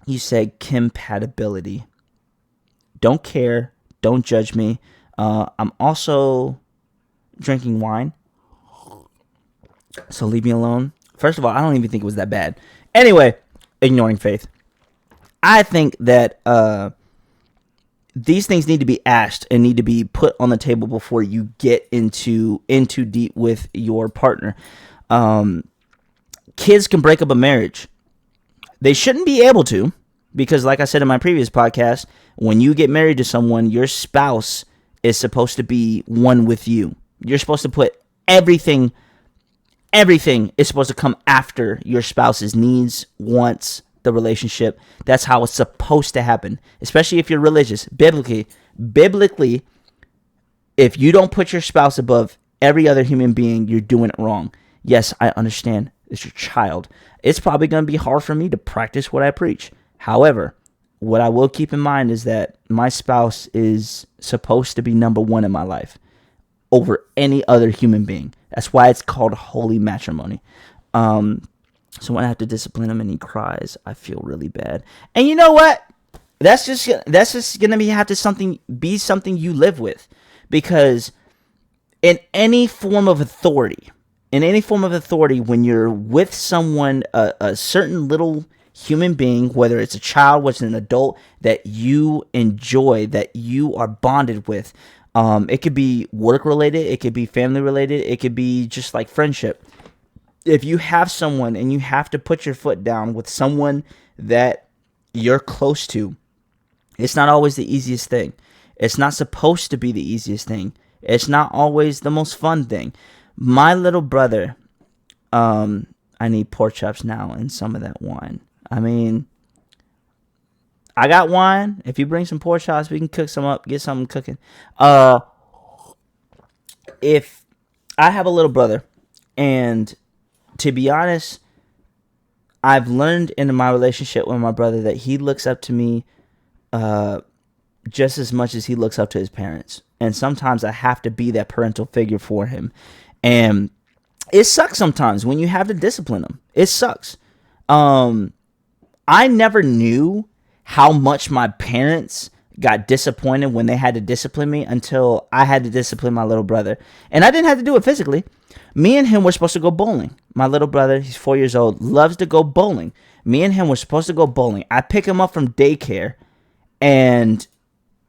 you say compatibility. Don't care. Don't judge me. I'm also drinking wine, so leave me alone. First of all, I don't even think it was that bad. Anyway, ignoring Faith. I think that these things need to be asked and need to be put on the table before you get into deep with your partner. Kids can break up a marriage. They shouldn't be able to, because like I said in my previous podcast, when you get married to someone, your spouse is supposed to be one with you. You're supposed to put everything is supposed to come after your spouse's needs, wants, the relationship. That's how it's supposed to happen, especially if you're religious. Biblically, if you don't put your spouse above every other human being, you're doing it wrong. Yes, I understand. It's your child. It's probably going to be hard for me to practice what I preach. However, what I will keep in mind is that my spouse is supposed to be number one in my life over any other human being. That's why it's called holy matrimony. So when I have to discipline him and he cries, I feel really bad. And you know what? That's just gonna be something you live with, because in any form of authority, when you're with someone, a certain little human being, whether it's a child, whether it's an adult that you enjoy, that you are bonded with, it could be work related, it could be family related, it could be just like friendship. If you have someone and you have to put your foot down with someone that you're close to, it's not always the easiest thing. It's not supposed to be the easiest thing. It's not always the most fun thing. My little brother, I need pork chops now and some of that wine. I mean, I got wine. If you bring some pork chops, we can cook some up, get something cooking. If I have a little brother, and to be honest, I've learned in my relationship with my brother that he looks up to me just as much as he looks up to his parents. And sometimes I have to be that parental figure for him. And it sucks sometimes when you have to discipline him. It sucks. I never knew how much my parents got disappointed when they had to discipline me until I had to discipline my little brother. And I didn't have to do it physically. Me and him were supposed to go bowling. My little brother, he's 4 years old, loves to go bowling. Me and him were supposed to go bowling. I pick him up from daycare, and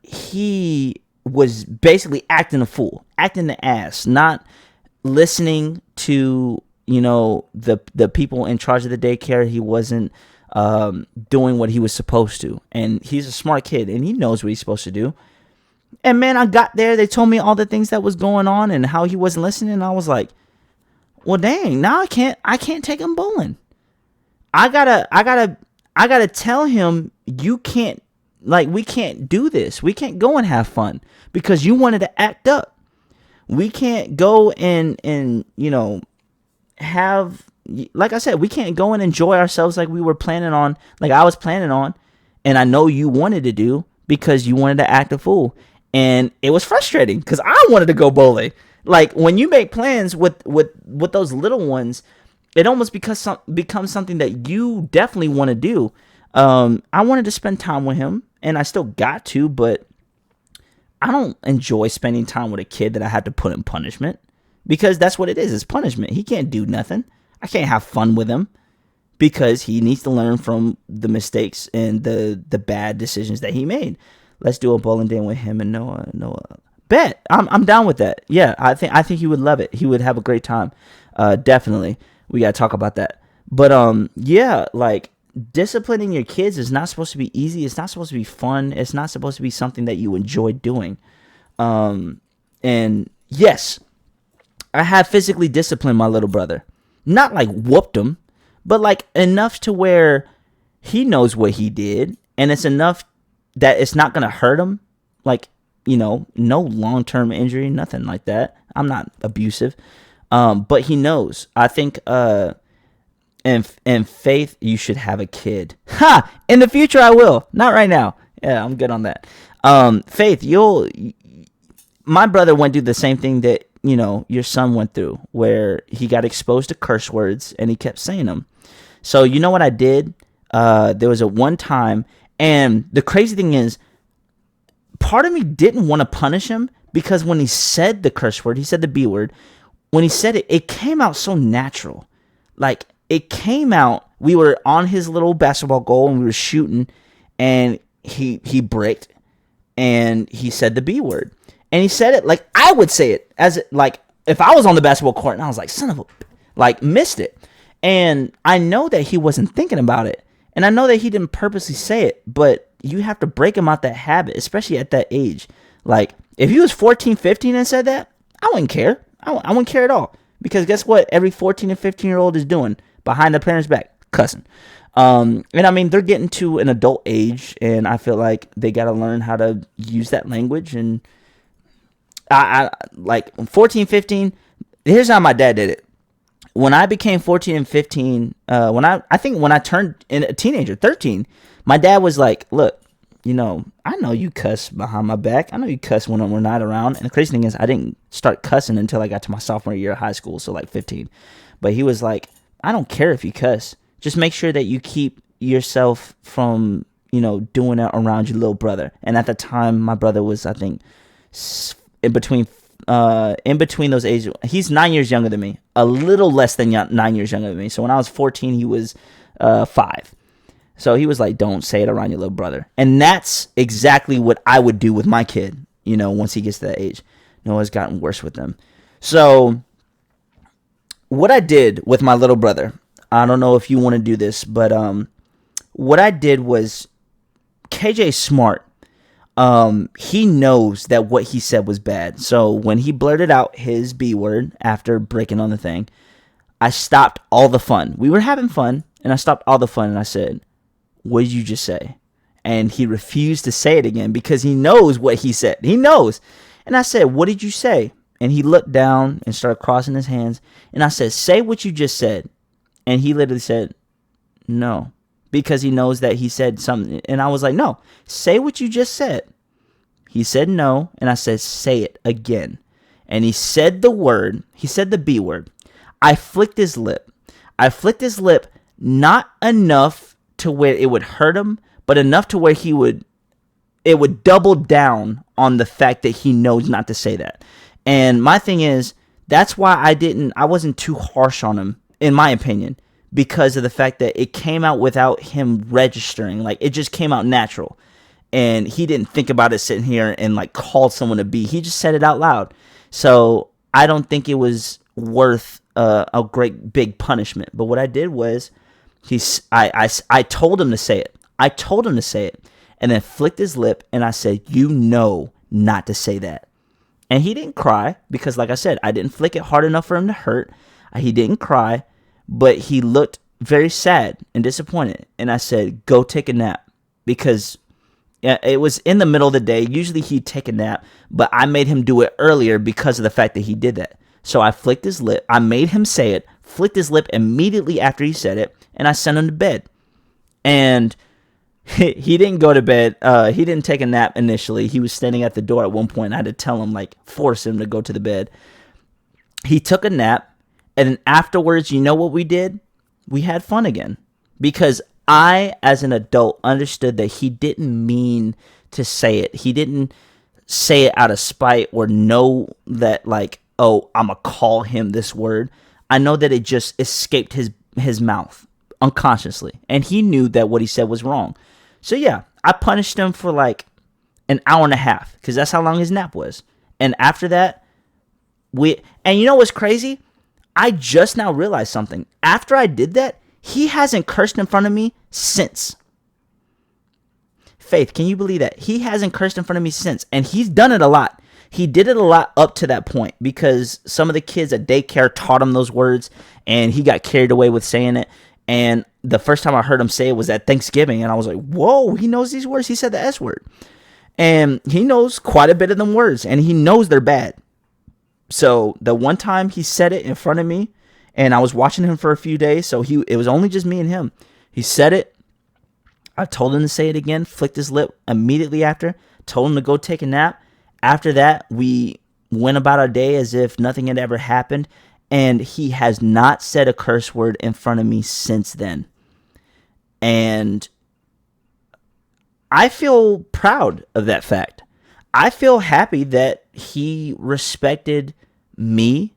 he was basically acting a fool, acting the ass, not listening to, the people in charge of the daycare. He wasn't doing what he was supposed to. And he's a smart kid, and he knows what he's supposed to do. And man, I got there, they told me all the things that was going on and how he wasn't listening, and I was like, well, dang, now I can't take him bowling. I gotta tell him, you can't, we can't do this. We can't go and have fun because you wanted to act up. We can't go and have, like I said, we can't go and enjoy ourselves like we were planning on, like I was planning on, and I know you wanted to do, because you wanted to act a fool. And it was frustrating because I wanted to go bowling. Like, when you make plans with those little ones, it almost becomes something that you definitely want to do. I wanted to spend time with him, and I still got to, but I don't enjoy spending time with a kid that I had to put in punishment, because that's what it is. It's punishment. He can't do nothing. I can't have fun with him because he needs to learn from the mistakes and the bad decisions that he made. Let's do a bowling day with him and Noah. Bet. I'm down with that. Yeah, I think he would love it. He would have a great time. Definitely. We gotta talk about that. But yeah, like, disciplining your kids is not supposed to be easy. It's not supposed to be fun. It's not supposed to be something that you enjoy doing. And yes, I have physically disciplined my little brother. Not like whooped him, but like enough to where he knows what he did, and it's enough that it's not gonna hurt him. Like, no long-term injury, nothing like that. I'm not abusive, but he knows. I think in faith, you should have a kid. In the future I will, not right now. Yeah, I'm good on that. Faith, my brother went through the same thing that your son went through, where he got exposed to curse words and he kept saying them. So you know what I did? There was a one time, and the crazy thing is, part of me didn't want to punish him, because when he said the curse word, he said the B word, when he said it, it came out so natural. Like, it came out, we were on his little basketball goal and we were shooting, and he bricked and he said the B word. And he said it like I would say it, like if I was on the basketball court and I was like, son of a, like, missed it. And I know that he wasn't thinking about it. And I know that he didn't purposely say it, but you have to break him out that habit, especially at that age. Like, if he was 14, 15 and said that, I wouldn't care. I wouldn't care at all. Because guess what? Every 14 and 15-year-old is doing behind the parents' back, cussing. And I mean, they're getting to an adult age, and I feel like they got to learn how to use that language. And I like 14, 15. Here's how my dad did it. When I became 14 and 15, when I turned a teenager, 13, my dad was like, look, I know you cuss behind my back. I know you cuss when we're not around. And the crazy thing is, I didn't start cussing until I got to my sophomore year of high school, so like 15. But he was like, I don't care if you cuss. Just make sure that you keep yourself from, doing it around your little brother. And at the time, my brother was, I think, in between those ages. He's 9 years younger than me, a little less than 9 years younger than me. So when I was 14, he was 5. So he was like, don't say it around your little brother. And that's exactly what I would do with my kid, once he gets to that age. Noah's gotten worse with them. So what I did with my little brother, I don't know if you want to do this, but what I did was, KJ's smart. He knows that what he said was bad. So when he blurted out his B word after breaking on the thing, I stopped all the fun. We were having fun, and I stopped all the fun, and I said, what did you just say? And he refused to say it again because he knows what he said. He knows. And I said, what did you say? And he looked down and started crossing his hands. And I said, say what you just said. And he literally said, no, because he knows that he said something. And I was like, no, say what you just said. He said no. And I said, say it again. And he said the word. He said the B word. I flicked his lip. Not enough to where it would hurt him, but enough to where it would double down on the fact that he knows not to say that. And my thing is, that's why I wasn't too harsh on him, in my opinion, because of the fact that it came out without him registering. Like, it just came out natural. And he didn't think about it sitting here and like called someone a B. He just said it out loud. So I don't think it was worth a great big punishment. But what I did was, I told him to say it. And then flicked his lip, and I said, not to say that. And he didn't cry because, like I said, I didn't flick it hard enough for him to hurt. He didn't cry, but he looked very sad and disappointed. And I said, go take a nap, because it was in the middle of the day. Usually he'd take a nap, but I made him do it earlier because of the fact that he did that. So I flicked his lip. I made him say it, flicked his lip immediately after he said it, and I sent him to bed. And he didn't go to bed. He didn't take a nap initially. He was standing at the door at one point. I had to tell him, like, force him to go to the bed. He took a nap, and then afterwards, you know what we did? We had fun again. Because I, as an adult, understood that he didn't mean to say it. He didn't say it out of spite or know that, like, oh, I'm going to call him this word. I know that it just escaped his mouth unconsciously. And he knew that what he said was wrong. So yeah, I punished him for like an hour and a half because that's how long his nap was. And after that, and you know what's crazy? I just now realized something. After I did that, he hasn't cursed in front of me since. Faith, can you believe that? He hasn't cursed in front of me since. And he's done it a lot. He did it a lot up to that point because some of the kids at daycare taught him those words and he got carried away with saying it. And the first time I heard him say it was at Thanksgiving, and I was like, whoa, he knows these words. He said the S word. And he knows quite a bit of them words, and he knows they're bad. So the one time he said it in front of me, and I was watching him for a few days, so it was only just me and him. He said it. I told him to say it again, flicked his lip immediately after, told him to go take a nap. After that, we went about our day as if nothing had ever happened, and he has not said a curse word in front of me since then. And I feel proud of that fact. I feel happy that he respected me.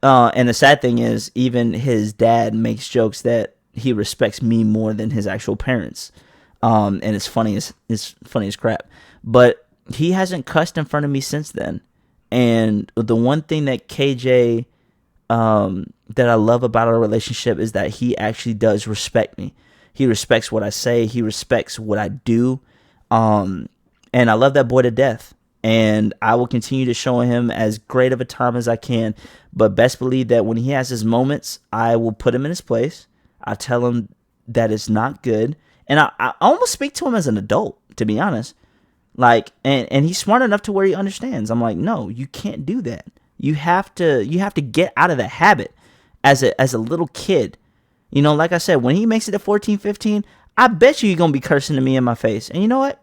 And the sad thing is, even his dad makes jokes that he respects me more than his actual parents. And it's funny as crap. But he hasn't cussed in front of me since then. And the one thing that KJ, that I love about our relationship is that he actually does respect me. He respects what I say. He respects what I do. And I love that boy to death. And I will continue to show him as great of a time as I can. But best believe that when he has his moments, I will put him in his place. I tell him that it's not good. And I almost speak to him as an adult, to be honest. Like, and he's smart enough to where he understands. I'm like, no, you can't do that. You have to get out of the habit as a little kid. You know, like I said, when he makes it to 14, 15, I bet you're going to be cursing to me in my face. And you know what?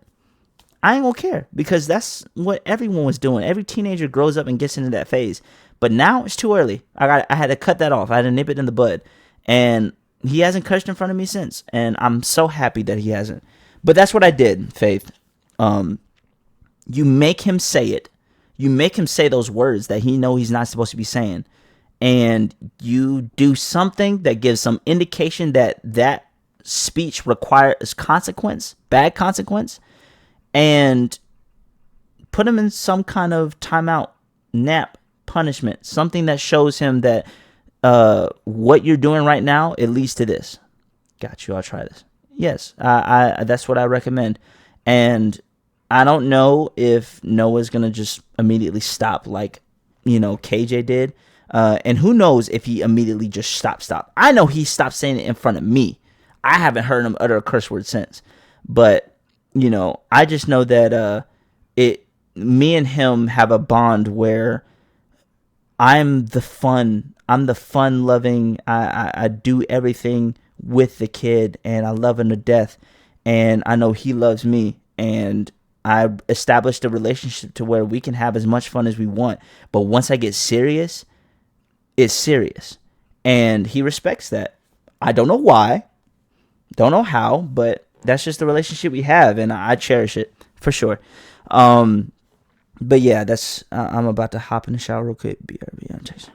I ain't going to care, because that's what everyone was doing. Every teenager grows up and gets into that phase. But now it's too early. I had to cut that off. I had to nip it in the bud. And he hasn't cursed in front of me since. And I'm so happy that he hasn't. But that's what I did, Faith. You make him say it. You make him say those words that he know he's not supposed to be saying. And you do something that gives some indication that that speech requires consequence, bad consequence, and put him in some kind of timeout, nap, punishment, something that shows him that what you're doing right now, it leads to this. Got you. I'll try this. Yes, I that's what I recommend. And I don't know if Noah's going to just immediately stop like, KJ did. And who knows if he immediately just stop. I know he stopped saying it in front of me. I haven't heard him utter a curse word since. But, I just know that me and him have a bond where I'm the fun loving, I do everything with the kid, and I love him to death. And I know he loves me, and I established a relationship to where we can have as much fun as we want. But once I get serious, it's serious. And he respects that. I don't know why, don't know how, but that's just the relationship we have, and I cherish it for sure. But yeah, that's I'm about to hop in the shower real quick. BRB on Jason.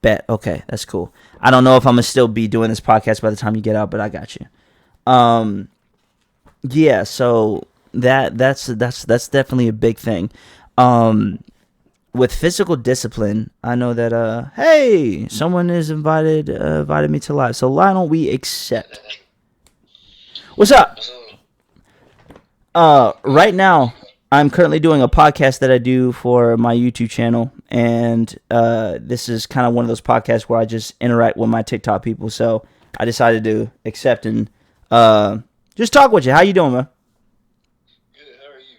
Bet. Okay, that's cool. I don't know if I'm gonna still be doing this podcast by the time you get out, but I got you. Yeah, so that's definitely a big thing. With physical discipline, I know that hey, someone is invited me to live. So why don't we accept? What's up? Right now, I'm currently doing a podcast that I do for my YouTube channel, and this is kind of one of those podcasts where I just interact with my TikTok people. So I decided to accept and just talk with you. How you doing, man? Good, how are you?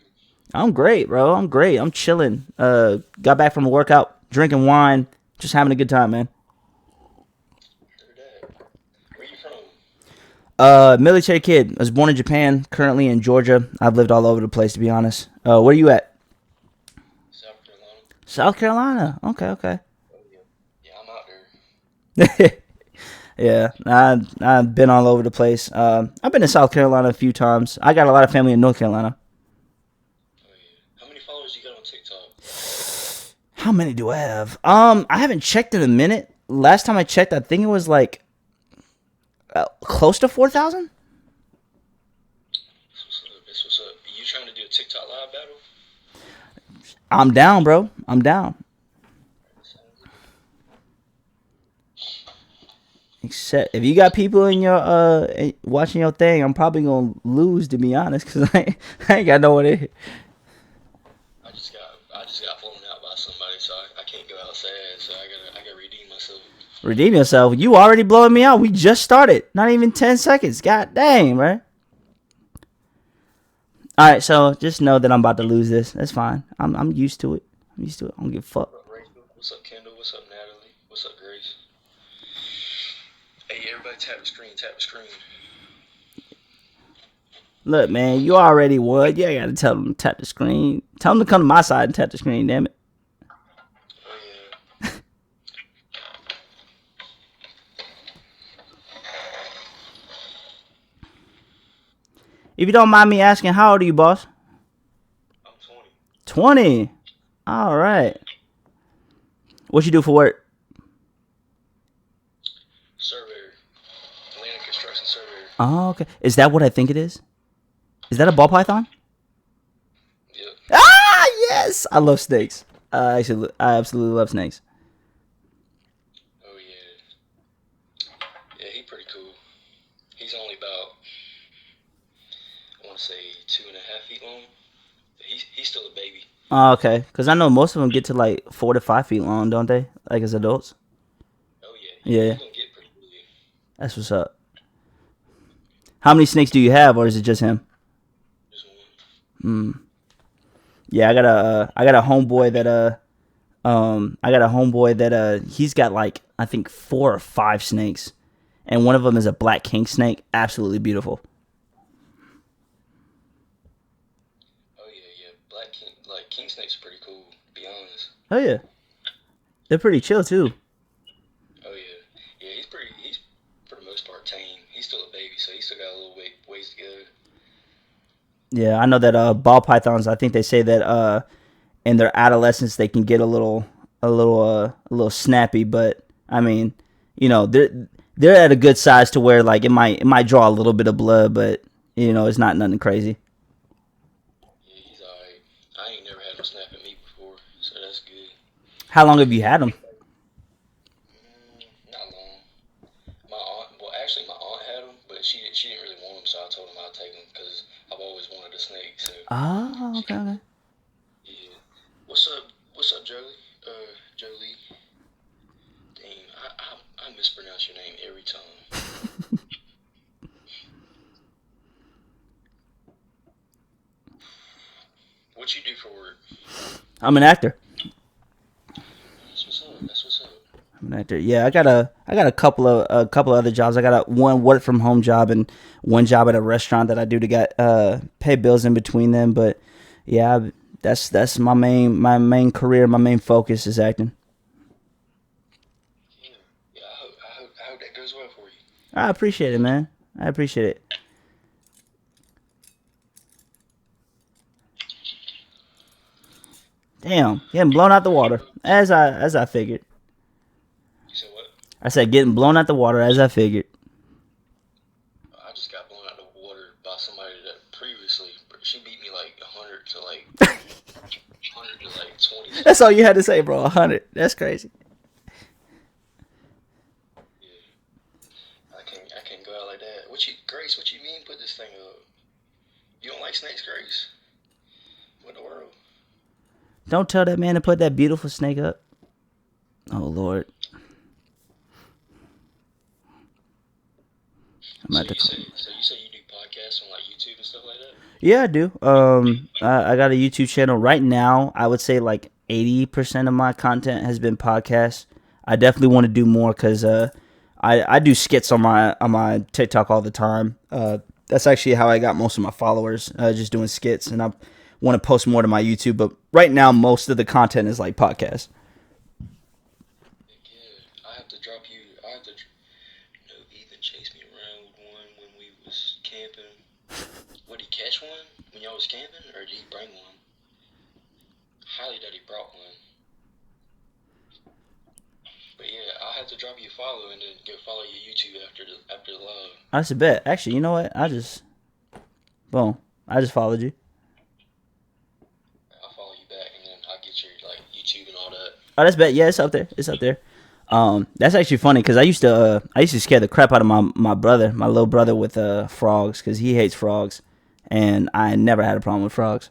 I'm great, bro. I'm great. I'm chilling. Got back from a workout, drinking wine, just having a good time, man. Heard that. Where you from? Military kid. I was born in Japan, currently in Georgia. I've lived all over the place, to be honest. Where are you at? South Carolina. South Carolina. Okay. Oh, yeah. Yeah, I'm out there. Yeah, I've been all over the place. I've been to South Carolina a few times. I got a lot of family in North Carolina. Oh, yeah. How many followers you got on TikTok? How many do I have? I haven't checked in a minute. Last time I checked, I think it was like close to 4,000. That's what's up. Are you trying to do a TikTok live battle? I'm down, bro. I'm down. Sounds good. Except if you got people in your watching your thing, I'm probably gonna lose, to be honest, because I ain't got no one in. I just got flown out by somebody, so I can't go outside. So I gotta redeem myself. Redeem yourself. You already blowing me out. We just started. Not even 10 seconds. God dang, bro. All right, so just know that I'm about to lose this. That's fine. I'm used to it. I'm used to it. I don't give a fuck. What up, Rachel? What's up, Kendall? What's up, Natalie? What's up, Grace? Hey, everybody, tap the screen. Tap the screen. Look, man, you already won. You ain't got to tell them to tap the screen. Tell them to come to my side and tap the screen, damn it. Oh yeah. If you don't mind me asking, how old are you, boss? I'm 20. 20. All right. What you do for work? Surveyor. Atlanta construction surveyor. Oh, okay. Is that what I think it is? Is that a ball python? Yep. Ah, yes. I love snakes. I absolutely love snakes. Oh yeah. Yeah, he's pretty cool. He's only about, I want to say 2.5 feet long. He's still a baby. Oh, okay. Because I know most of them get to like 4 to 5 feet long, don't they? Like as adults. Oh yeah. Yeah. He's gonna get pretty big. That's what's up. How many snakes do you have, or is it just him? Just one. Yeah, I got a homeboy that he's got like I think 4 or 5 snakes, and one of them is a black king snake, absolutely beautiful. Oh yeah. Black king, like king snakes, are pretty cool. To be honest. Oh yeah, they're pretty chill too. Oh yeah. Yeah, he's for the most part tame. He's still a baby, so he's still got a little ways to go. Yeah, I know that ball pythons. I think they say that in their adolescence they can get a little snappy, but I mean, they're at a good size to where like it might draw a little bit of blood, but it's not nothing crazy. Yeah, he's alright. I ain't never had him snap at me before, so that's good. How long have you had them? Not long. Actually, my aunt had him, but she didn't really want him, so I told him I'd take him because I've always wanted a snake. So Oh, okay. yeah. What's up, Jolie? Jolie. Dang, I mispronounce your name every time. What you do for work? I'm an actor. That's what's up. I'm an actor. Yeah, I got a couple of other jobs. I got one work from home job and one job at a restaurant that I do to get pay bills in between them. But yeah, that's my main career. My main focus is acting. Yeah. I hope that goes well for you. I appreciate it, man. I appreciate it. Damn, getting blown out the water as I figured. You said what? I said getting blown out the water as I figured. I just got blown out of the water by somebody that previously she beat me like 100 to like 100 to like 20. That's all you had to say, bro. 100. That's crazy. Yeah. I can't go out like that. Grace, what you mean put this thing up? You don't like snakes, Grace? What in the world? Don't tell that man to put that beautiful snake up. Oh Lord. So you say you do podcasts on like YouTube and stuff like that? Yeah, I do. I got a YouTube channel right now. I would say like 80% of my content has been podcasts. I definitely want to do more because I do skits on my TikTok all the time. That's actually how I got most of my followers, just doing skits, and I want to post more to my YouTube. But right now, most of the content is like podcasts. Yeah, I have to drop you. Ethan chased me around with one when we was camping. Would he catch one when y'all was camping, or did he bring one? Highly that he brought one. But yeah, I'll have to drop you a follow and then go follow your YouTube after the live. That's a bet. Actually, you know what? Boom. I just followed you. I'll follow you back and then I'll get your like YouTube and all that. Oh, that's bet. Yeah, it's up there. It's up there. That's actually funny because I used to scare the crap out of my brother, my little brother, with frogs because he hates frogs, and I never had a problem with frogs.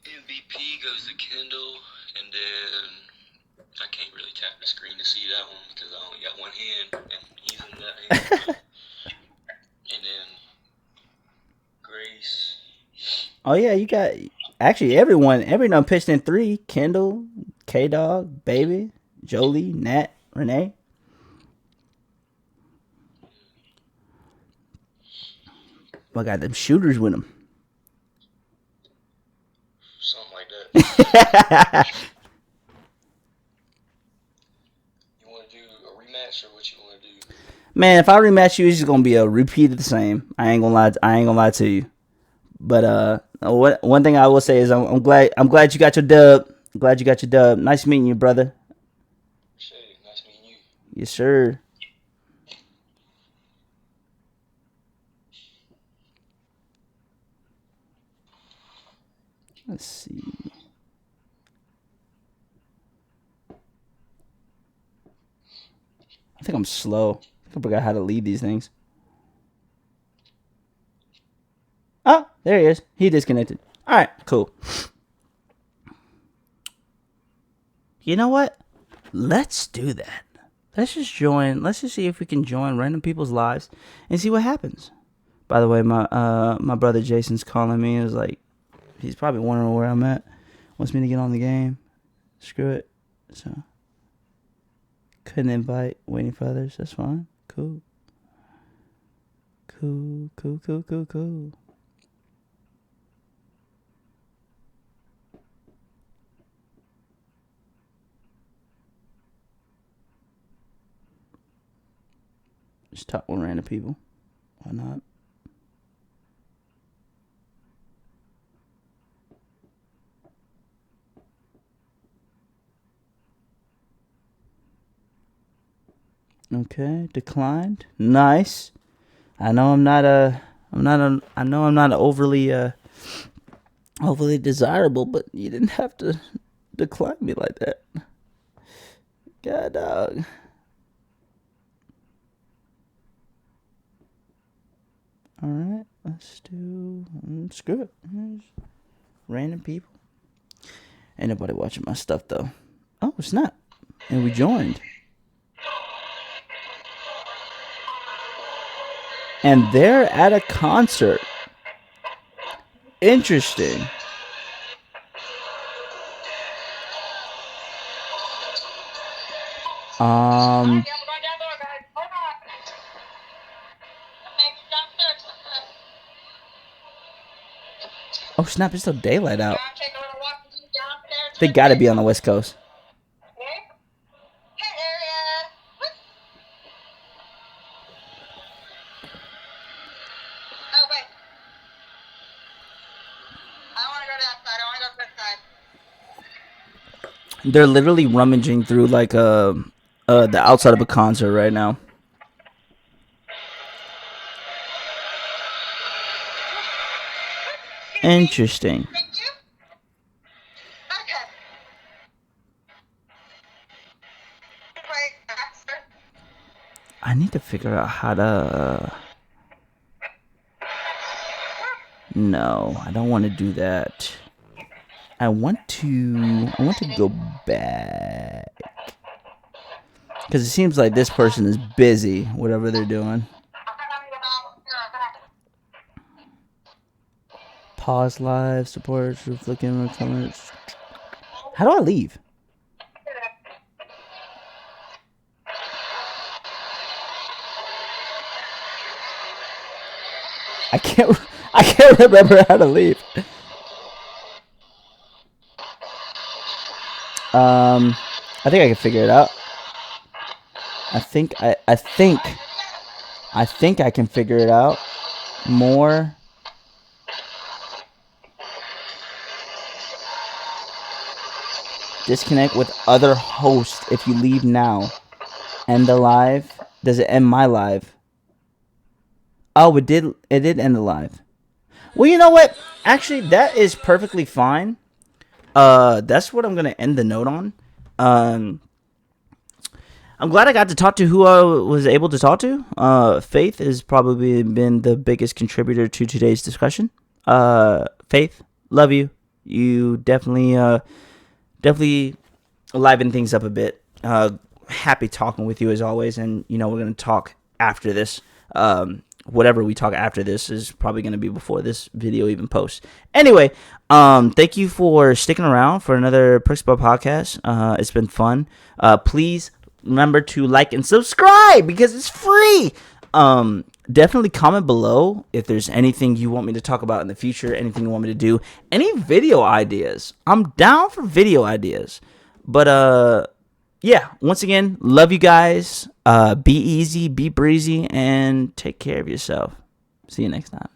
MVP goes to Kendall. see that one because I only got one hand and he's in that hand. And then Grace. Oh yeah, you got actually everyone pitched in 3. Kendall, K Dog, Baby, Jolie, Nat, Renee. I got them shooters with them. Something like that. You want to do a rematch or what you want to do? Man, if I rematch you, it's just gonna be a repeat of the same. I ain't gonna lie to you. But one thing I will say is I'm glad you got your dub. Glad you got your dub. Nice meeting you, brother. Nice meeting you. Yes, sir. Let's see. I think I'm slow. I forgot how to lead these things. Oh, there he is. He disconnected. All right, cool. You know what? Let's do that. Let's just see if we can join random people's lives and see what happens. By the way, my brother Jason's calling me. Is like, he's probably wondering where I'm at. Wants me to get on the game. Screw it. So couldn't invite. Waiting for others. That's fine. Cool. Just talk with random people. Why not? Okay, declined. Nice. I know I'm not overly desirable, but you didn't have to decline me like that. God dog. All right, let's do. Screw it. Random people. Ain't nobody watching my stuff though. Oh snap! And we joined. And they're at a concert. Interesting. Oh snap! It's still daylight out. They gotta be on the West Coast. They're literally rummaging through like the outside of a concert right now. Interesting. I need to figure out how to. No, I don't want to do that. I want to go back. Because it seems like this person is busy, whatever they're doing. Pause live, support, flicking comments. How do I leave? I can't remember how to leave. I think I can figure it out. I think I can figure it out. More. Disconnect with other hosts if you leave now. End the live. Does it end my live? Oh, it did end the live. Well, you know what? Actually, that is perfectly fine. That's what I'm gonna end the note on. I'm glad I got to talk to who I was able to talk to. Faith has probably been the biggest contributor to today's discussion. Faith, love you. You definitely liven things up a bit. happy talking with you as always, and we're gonna talk after this. Whatever we talk after this is probably gonna be before this video even posts. Anyway, thank you for sticking around for another Perks Bar podcast. It's been fun. Please remember to like and subscribe because it's free. Definitely comment below if there's anything you want me to talk about in the future, anything you want me to do, any video ideas. I'm down for video ideas. But yeah, once again, love you guys. Be easy, be breezy, and take care of yourself. See you next time.